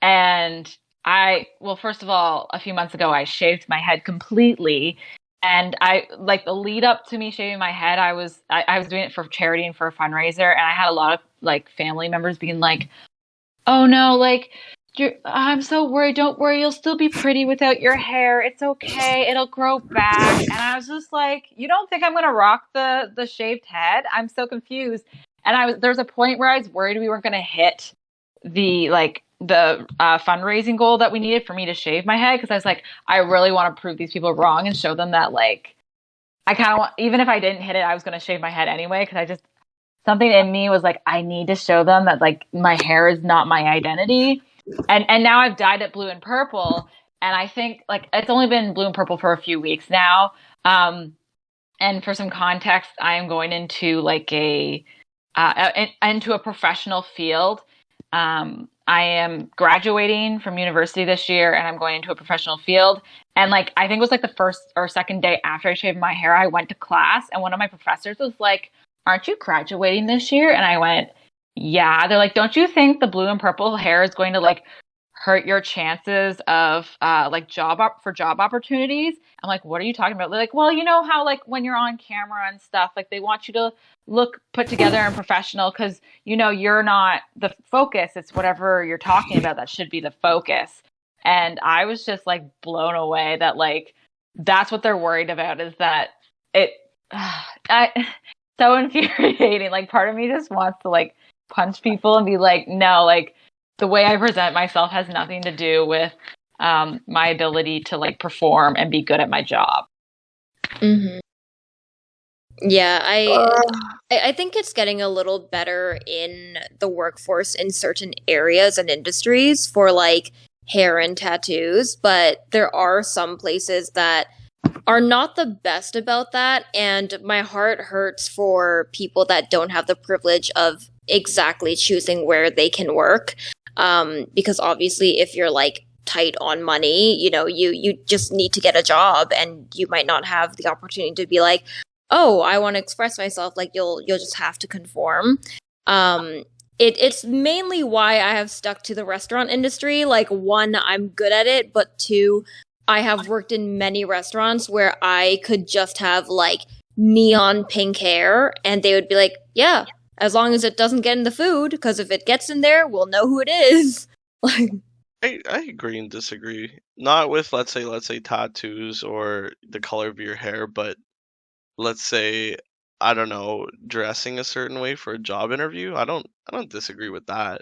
And well, first of all, a few months ago, I shaved my head completely. And I like the lead up to me shaving my head, I was doing it for charity and for a fundraiser. And I had a lot of like family members being like, oh no, like, I'm so worried. Don't worry, you'll still be pretty without your hair. It's okay. It'll grow back. And I was just like, you don't think I'm gonna rock the shaved head? I'm so confused. And there was a point where I was worried we weren't gonna hit the fundraising goal that we needed for me to shave my head, because I was like, I really want to prove these people wrong and show them that like I kind of want, even if I didn't hit it, I was gonna shave my head anyway, because I just something in me was like, I need to show them that like my hair is not my identity. And now I've dyed it blue and purple, and I think like it's only been blue and purple for a few weeks now. And for some context, I am going into like into a professional field. I am graduating from university this year, and I'm going into a professional field. And like I think it was like the first or second day after I shaved my hair, I went to class, and one of my professors was like, aren't you graduating this year? And I went, yeah. They're like, don't you think the blue and purple hair is going to like hurt your chances of like job opportunities? I'm like, what are you talking about? They're like, well, you know how like when you're on camera and stuff, like they want you to look put together and professional because you know you're not the focus. It's whatever you're talking about that should be the focus. And I was just like blown away that like that's what they're worried about, is that it so infuriating. Like part of me just wants to like punch people and be like, no, like the way I present myself has nothing to do with my ability to like perform and be good at my job. Mhm. Yeah, I think it's getting a little better in the workforce in certain areas and industries for like hair and tattoos, but there are some places that are not the best about that, and my heart hurts for people that don't have the privilege of exactly choosing where they can work. Because obviously if you're like tight on money, you know, you just need to get a job, and you might not have the opportunity to be like, oh, I want to express myself. Like you'll just have to conform. It's mainly why I have stuck to the restaurant industry. Like one, I'm good at it, but two, I have worked in many restaurants where I could just have like neon pink hair, and they would be like, yeah, as long as it doesn't get in the food, because if it gets in there, we'll know who it is. Like, I agree and disagree. Not with let's say tattoos or the color of your hair, but let's say, I don't know, dressing a certain way for a job interview. I don't disagree with that.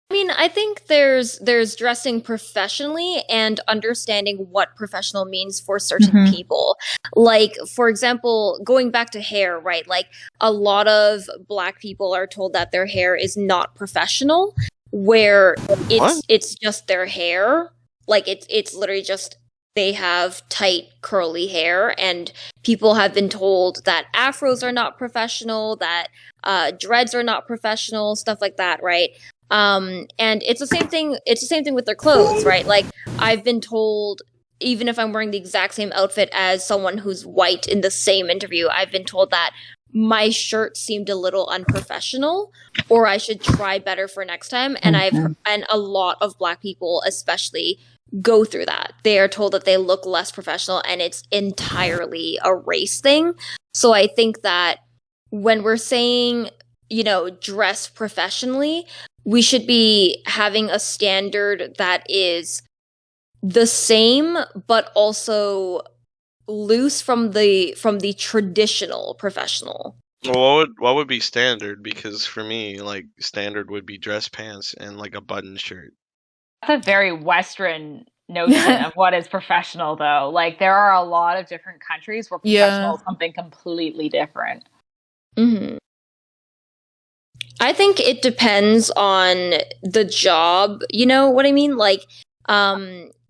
I mean, I think there's dressing professionally and understanding what professional means for certain people. Like, for example, going back to hair, right? Like, a lot of Black people are told that their hair is not professional, where it's just their hair. Like, it's literally just they have tight curly hair, and people have been told that afros are not professional, that dreads are not professional, stuff like that, right? And it's the same thing with their clothes, right? Like I've been told, even if I'm wearing the exact same outfit as someone who's white in the same interview, I've been told that my shirt seemed a little unprofessional, or I should try better for next time. And and a lot of Black people especially go through that. They are told that they look less professional, and it's entirely a race thing. So I think that when we're saying, you know, dress professionally, we should be having a standard that is the same, but also loose from the traditional professional. Well, what would be standard? Because for me, like, standard would be dress pants and like a button shirt. That's a very Western notion of what is professional, though. Like, there are a lot of different countries where professional is something completely different. Mm-hmm. I think it depends on the job. You know what I mean? Like,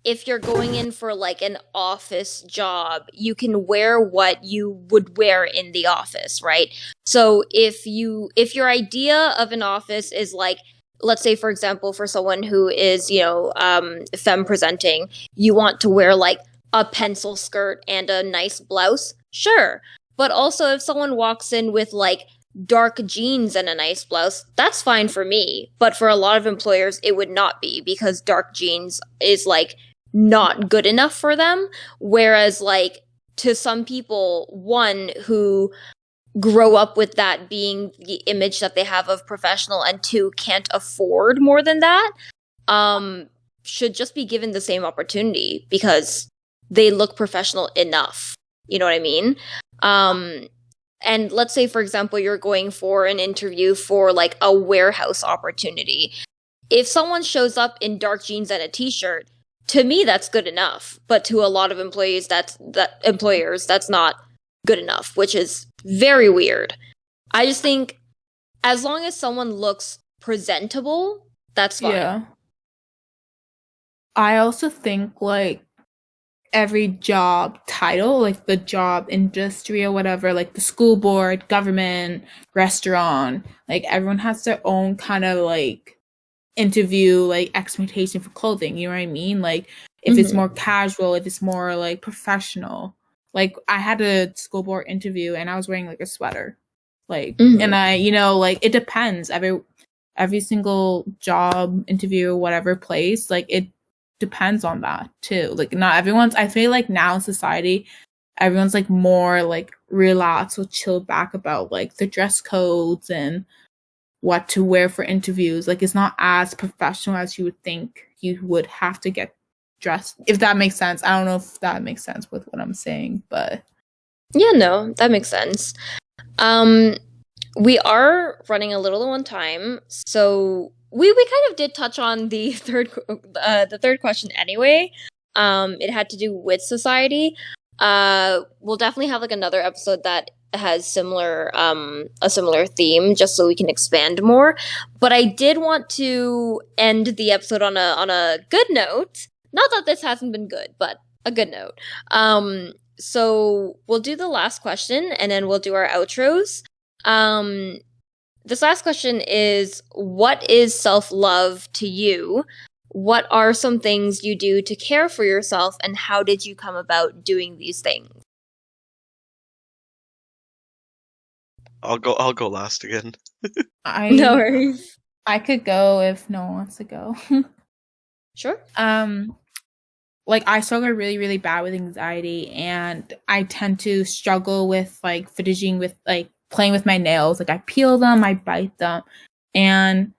if you're going in for like an office job, you can wear what you would wear in the office, right? So if your idea of an office is like, let's say, for example, for someone who is, you know, femme presenting, you want to wear like a pencil skirt and a nice blouse, sure. But also if someone walks in with like dark jeans and a nice blouse, that's fine for me. But for a lot of employers, it would not be, because dark jeans is like not good enough for them. Whereas like to some people, one, who grow up with that being the image that they have of professional, and two, can't afford more than that, should just be given the same opportunity because they look professional enough. You know what I mean? And let's say, for example, you're going for an interview for like a warehouse opportunity. If someone shows up in dark jeans and a t-shirt, to me, that's good enough. But to a lot of employers, that's not good enough, which is very weird. I just think as long as someone looks presentable, that's fine. Yeah. I also think like every job title, like the job industry or whatever, like the school board, government, restaurant, like everyone has their own kind of like interview like expectation for clothing, you know what I mean? Like if it's more casual, if it's more like professional. Like I had a school board interview and I was wearing like a sweater. Like and I, you know, like it depends. Every single job interview or whatever place, like it depends on that too. Like not everyone's, I feel like now in society everyone's like more like relaxed or chilled back about like the dress codes and what to wear for interviews. Like it's not as professional as you would think you would have to get dressed, if that makes sense. I don't know if that makes sense with what I'm saying, but yeah, no, that makes sense. We are running a little low on time, so we kind of did touch on the third question anyway. It had to do with society. We'll definitely have like another episode that has a similar theme, just so we can expand more. But I did want to end the episode on a good note. Not that this hasn't been good, but a good note. So we'll do the last question and then we'll do our outros. This last question is, what is self-love to you? What are some things you do to care for yourself, and how did you come about doing these things? I'll go last again. No worries. I could go if no one wants to go. Sure. Like I struggle really, really bad with anxiety, and I tend to struggle with like fidgeting with like playing with my nails. Like I peel them, I bite them, and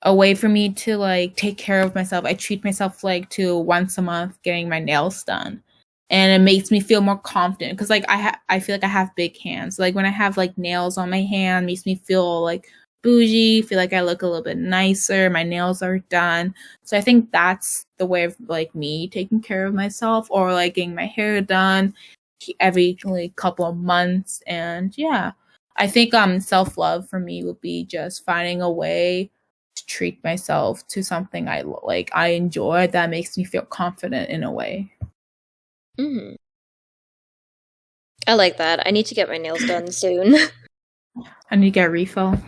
a way for me to like take care of myself, I treat myself like to once a month getting my nails done, and it makes me feel more confident because like I feel like I have big hands. Like when I have like nails on my hand, makes me feel like bougie, feel like I look a little bit nicer, my nails are done. So I think that's the way of like me taking care of myself, or like getting my hair done every like couple of months. And yeah, I think self-love for me would be just finding a way to treat myself to something I enjoy that makes me feel confident in a way. I like that. I need to get my nails done soon. I need to get a refill.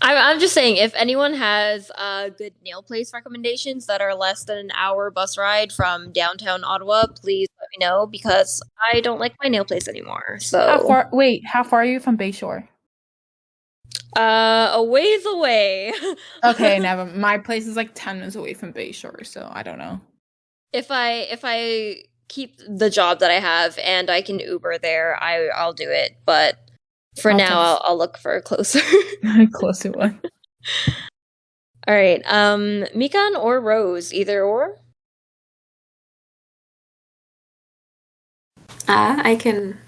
I'm just saying, if anyone has good nail place recommendations that are less than an hour bus ride from downtown Ottawa, please let me know because I don't like my nail place anymore. So How far are you from Bayshore? a ways away. Okay, never. My place is like 10 minutes away from Bayshore, so I don't know. If I keep the job that I have and I can Uber there, I'll do it. But for I'll now, text- I'll look for a closer. Closer one. All right. Mikan or Rose, either or. I can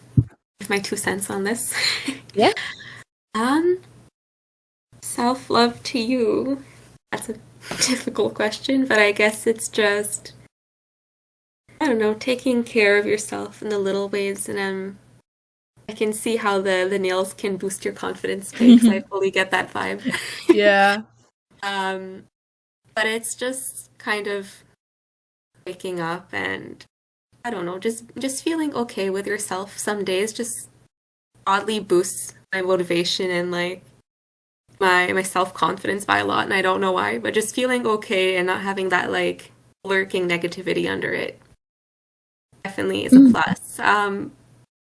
give my 2 cents on this. Yeah. Self-love to you. That's a difficult question, but I guess it's just, I don't know, taking care of yourself in the little ways, and I can see how the nails can boost your confidence because I fully get that vibe. Yeah. But it's just kind of waking up and I don't know, just feeling okay with yourself some days just oddly boosts my motivation and like my self-confidence by a lot, and I don't know why, but just feeling okay and not having that like lurking negativity under it definitely is a plus.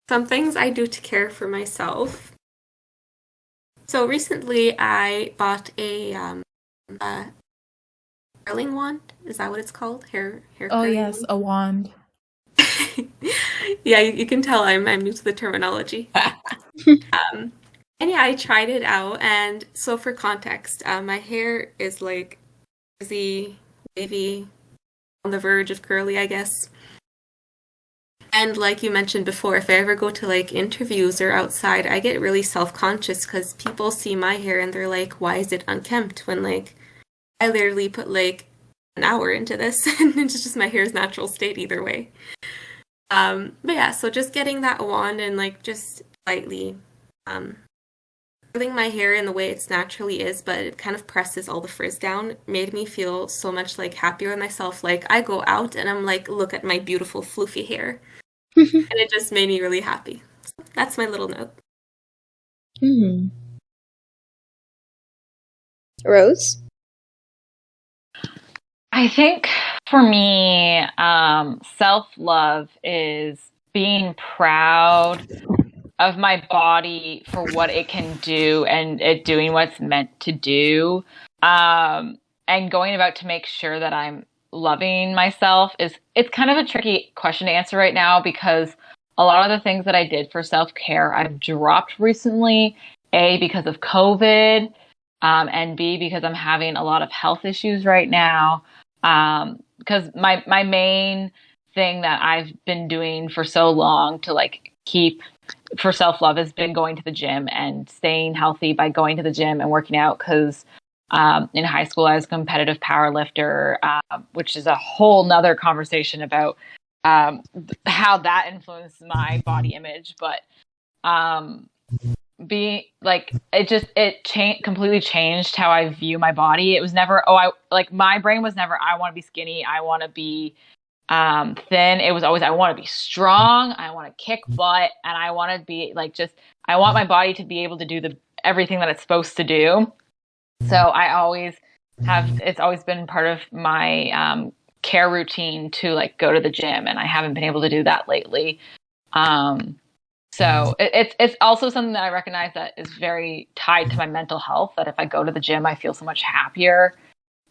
Some things I do to care for myself. So recently I bought a curling wand. Is that what it's called? Hair Oh curling yes, wand? a wand. Yeah, you can tell I'm new to the terminology. And yeah, I tried it out, and so for context, my hair is like frizzy, wavy, on the verge of curly, I guess. And like you mentioned before, if I ever go to like interviews or outside, I get really self-conscious because people see my hair and they're like, "Why is it unkempt?" When like I literally put like an hour into this, and it's just my hair's natural state either way. But yeah, so just getting that wand and like just lightly curling my hair in the way it's naturally is, but it kind of presses all the frizz down, made me feel so much like happier with myself. Like I go out and I'm like, look at my beautiful floofy hair. And it just made me really happy. So that's my little note. Rose? I think for me, self-love is being proud of my body for what it can do and it doing what it's meant to do. And going about to make sure that I'm loving myself it's kind of a tricky question to answer right now because a lot of the things that I did for self-care I've dropped recently, A, because of COVID, and B, because I'm having a lot of health issues right now. Because my main thing that I've been doing for so long to like keep for self-love has been going to the gym and staying healthy by going to the gym and working out because in high school I was a competitive power lifter, which is a whole nother conversation about how that influenced my body image. But being like completely changed how I view my body. It was never my brain was never I want to be skinny, I want to be thin. It was always I want to be strong, I want to kick butt, and I want to be like I want my body to be able to do everything that it's supposed to do. So I always it's always been part of my care routine to like go to the gym, and I haven't been able to do that lately. So it's also something that I recognize that is very tied to my mental health, that if I go to the gym, I feel so much happier.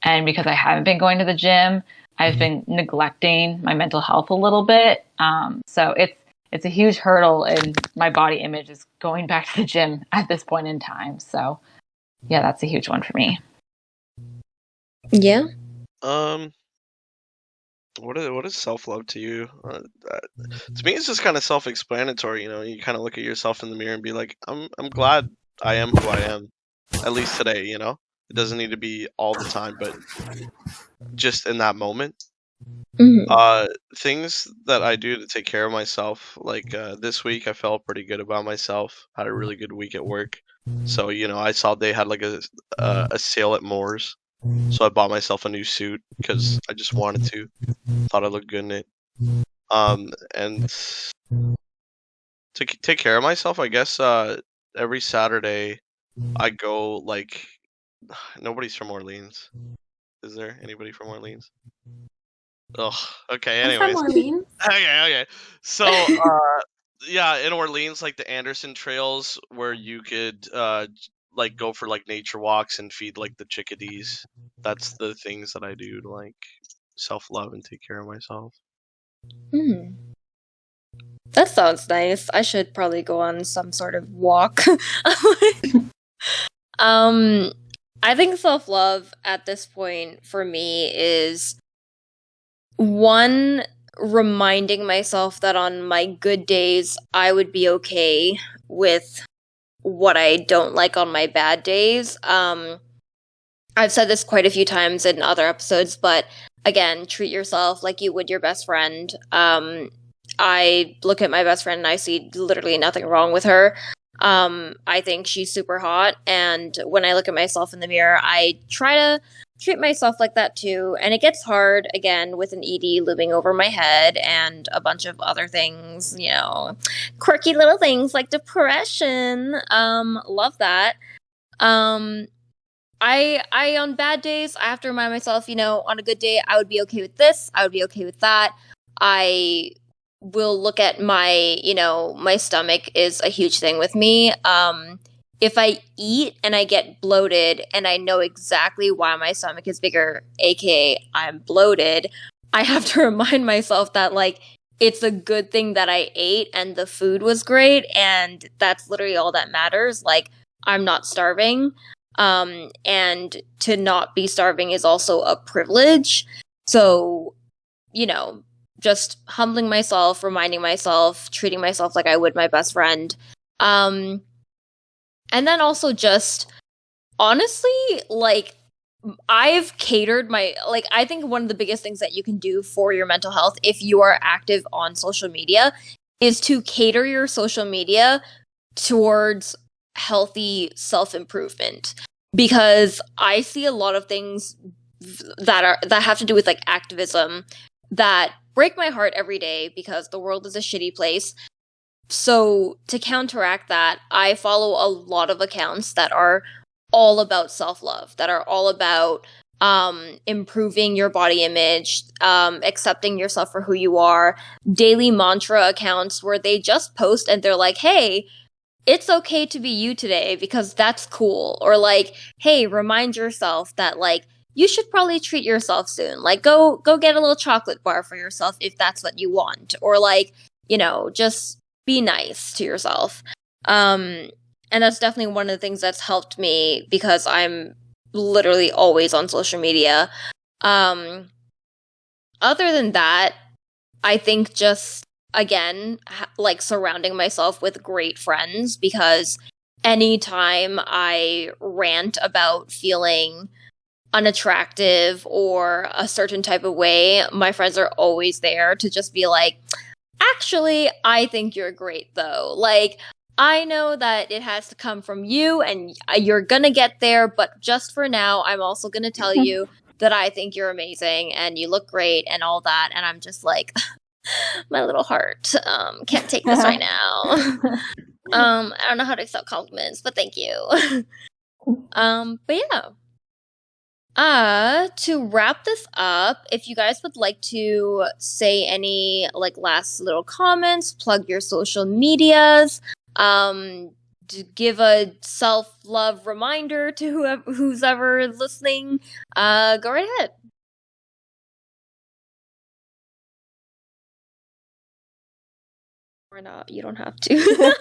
And because I haven't been going to the gym, I've been neglecting my mental health a little bit. So it's a huge hurdle, and my body image is going back to the gym at this point in time. So yeah, that's a huge one for me. Yeah. What is self-love to you? To me, it's just kind of self-explanatory. You know, you kind of look at yourself in the mirror and be like, I'm glad I am who I am, at least today. You know, it doesn't need to be all the time, but just in that moment. Things that I do to take care of myself, like this week, I felt pretty good about myself. Had a really good week at work. So you know, I saw they had like a sale at Moore's. So I bought myself a new suit because I just wanted to. Thought I looked good in it. And to take care of myself, I guess every Saturday I go like. Nobody's from Orleans. Is there anybody from Orleans? Ugh. Okay. I'm from Anyways. Orleans. Okay. So, yeah, in Orleans, like the Anderson trails, where you could like go for like nature walks and feed like the chickadees. That's the things that I do to like self love and take care of myself. Hmm. That sounds nice. I should probably go on some sort of walk. I think self-love at this point for me is one, reminding myself that on my good days I would be okay with what I don't like on my bad days. I've said this quite a few times in other episodes, but again, treat yourself like you would your best friend. I look at my best friend and I see literally nothing wrong with her. I think she's super hot, and when I look at myself in the mirror, I try to treat myself like that too. And it gets hard again with an ED looming over my head and a bunch of other things, quirky little things like depression. Love that. I on bad days, I have to remind myself, on a good day, I would be okay with this, I would be okay with that. I will look at my stomach is a huge thing with me. If I eat and I get bloated and I know exactly why my stomach is bigger, aka I'm bloated, I have to remind myself that like it's a good thing that I ate and the food was great, and that's literally all that matters. Like, I'm not starving. And to not be starving is also a privilege. So, just humbling myself, reminding myself, treating myself like I would my best friend. And then also just honestly, like, I've catered I think one of the biggest things that you can do for your mental health if you are active on social media is to cater your social media towards healthy self-improvement, because I see a lot of things that have to do with like activism that break my heart every day because the world is a shitty place. So to counteract that, I follow a lot of accounts that are all about self-love, that are all about improving your body image, accepting yourself for who you are, daily mantra accounts where they just post and they're like, hey, it's okay to be you today because that's cool. Or like, hey, remind yourself that like you should probably treat yourself soon. Like go get a little chocolate bar for yourself if that's what you want. Or like, just be nice to yourself. And that's definitely one of the things that's helped me because I'm literally always on social media. Other than that, I think just again, like surrounding myself with great friends, because anytime I rant about feeling unattractive or a certain type of way, my friends are always there to just be like, actually, I think you're great though. Like, I know that it has to come from you and you're gonna get there, but just for now, I'm also gonna tell you that I think you're amazing and you look great and all that. And I'm just like, my little heart can't take this right now. I don't know how to accept compliments, but thank you. But yeah. To wrap this up, if you guys would like to say any like last little comments, plug your social medias, to give a self-love reminder to who's ever listening, go right ahead. Or not, you don't have to.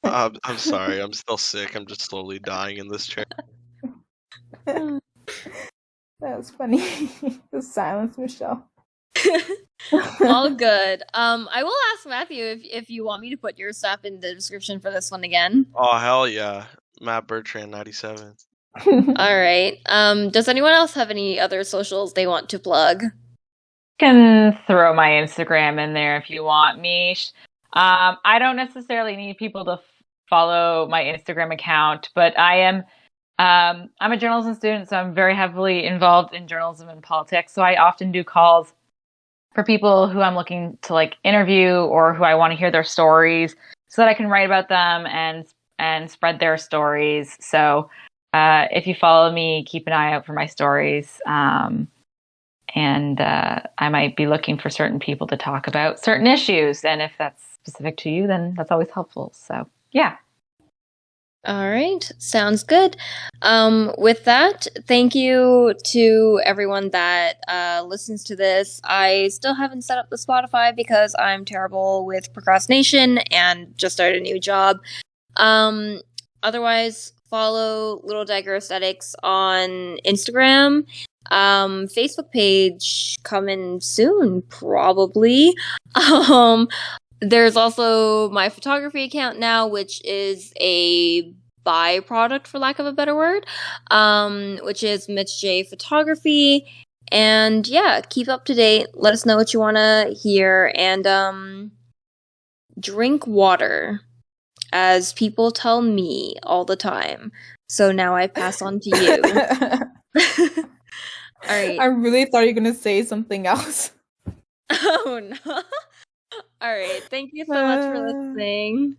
I'm sorry, I'm still sick. I'm just slowly dying in this chair. That was funny. The silence, Michelle. All good. I will ask Matthew if you want me to put your stuff in the description for this one again. Oh hell yeah, Matt Bertrand 97. All right. Does anyone else have any other socials they want to plug? Can throw my Instagram in there if you want, Mish. I don't necessarily need people to follow my Instagram account, but I'm a journalism student, so I'm very heavily involved in journalism and politics. So I often do calls for people who I'm looking to like interview or who I want to hear their stories, so that I can write about them and spread their stories. So if you follow me, keep an eye out for my stories. and I might be looking for certain people to talk about certain issues. And if that's specific to you, then that's always helpful. So yeah. All right, sounds good. With that, thank you to everyone that listens to this. I still haven't set up the Spotify because I'm terrible with procrastination and just started a new job. Otherwise, follow Little Dagger Aesthetics on Instagram. Facebook page coming soon, probably. There's also my photography account now, which is a byproduct, for lack of a better word, which is Mitch J Photography. And yeah, keep up to date. Let us know what you want to hear. And drink water, as people tell me all the time. So now I pass on to you. All right. I really thought you were going to say something else. Oh, no. All right. Thank you so much for listening.